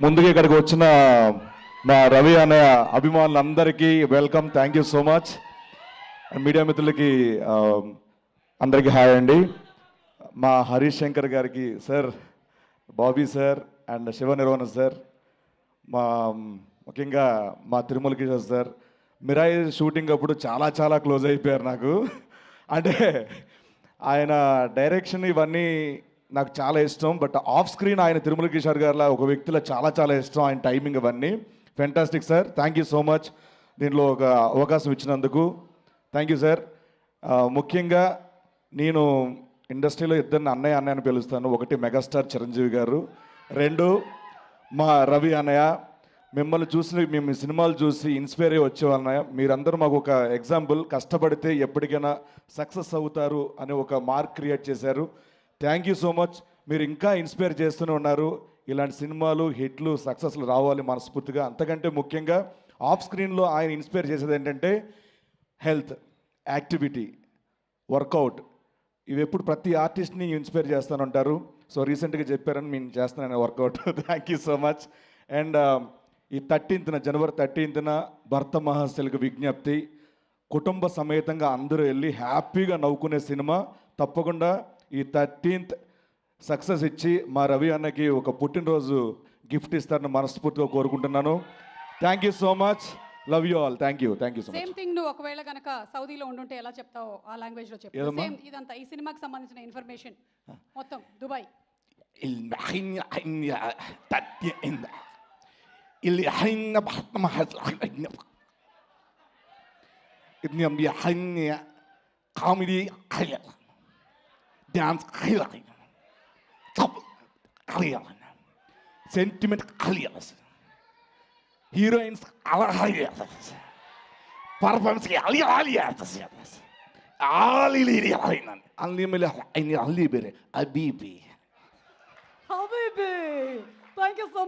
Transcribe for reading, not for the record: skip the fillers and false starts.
ముందుగా ఇక్కడికి వచ్చిన మా రవి అనే అభిమానులందరికీ welcome, thank you so much. Media మిత్రులకి అందరికీ హాయ్ అండి. మా హరీష్ శంకర్ గారికి sir, Bobby sir and Shiva నిర్వహణ సార్, మా ముఖ్యంగా మా తిరుమల కిషోర్ సార్, మిరాయి షూటింగ్ అప్పుడు చాలా చాలా క్లోజ్ అయిపోయారు నాకు. అంటే ఆయన డైరెక్షన్ ఇవన్నీ నాకు చాలా ఇష్టం. బట్ ఆఫ్ స్క్రీన్ ఆయన తిరుమల కిషోర్ గారిలా ఒక వ్యక్తిలో చాలా చాలా ఇష్టం. ఆయన టైమింగ్ ఇవన్నీ fantastic sir. Thank you so much దీనిలో ఒక అవకాశం ఇచ్చినందుకు. Thank you sir. ముఖ్యంగా నేను ఇండస్ట్రీలో ఇద్దరిని అన్నయ్య అన్నయ్య అని పిలుస్తాను. ఒకటి మెగాస్టార్ చిరంజీవి గారు, రెండు మా రవి అన్నయ్య. మిమ్మల్ని చూసి, మేము సినిమాలు చూసి ఇన్స్పైర్ అయ్యి వచ్చేవాళ్ళ. మీరందరూ మాకు ఒక ఎగ్జాంపుల్. కష్టపడితే ఎప్పటికైనా సక్సెస్ అవుతారు అని ఒక మార్క్ క్రియేట్ చేశారు. Thank you so much. మీరు ఇంకా ఇన్స్పైర్ చేస్తూనే ఉన్నారు. ఇలాంటి సినిమాలు హిట్లు సక్సెస్లు రావాలి మనస్ఫూర్తిగా. అంతకంటే ముఖ్యంగా ఆఫ్ స్క్రీన్లో ఆయన ఇన్స్పైర్ చేసేది ఏంటంటే హెల్త్, యాక్టివిటీ, వర్కౌట్. ఇవి ఎప్పుడు ప్రతి ఆర్టిస్ట్ని ఇన్స్పైర్ చేస్తూనే ఉంటారు. సో రీసెంట్గా చెప్పారని నేను చేస్తున్నాను workout. Thank you so much. And ఈ 13th జనవరి 13th భర్త మహాశైలకు విజ్ఞప్తి, కుటుంబ సమేతంగా అందరూ వెళ్ళి హ్యాపీగా నవ్వుకునే సినిమా. తప్పకుండా ఈ 13th సక్సెస్ ఇచ్చి మా రవి అన్నకి ఒక పుట్టినరోజు గిఫ్ట్ ఇస్తారని మనస్ఫూర్తిగా కోరుకుంటున్నాను. Thank you so much. Love you all. Thank you, thank you so much. Same thing నువ్వు ఒకవేళ కనుక సౌదీలో ఉండుంటే ఎలా చెప్తావో ఆ లాంగ్వేజ్లో చెప్పు. సేమ్ ఇదంతా ఈ సినిమాకి సంబంధించిన ఇన్ఫర్మేషన్ మొత్తం Dubai. اللي حنا بحط ما هتلاقينا ابني أم بيحني كوميدي خيال دانس خيال طب خيال سنتيمنت خيال هيروينز على خيال بارفمس علي علي علي لي علينا علي ملح عيني علي بري حبيبي Habibi. Thank you so much.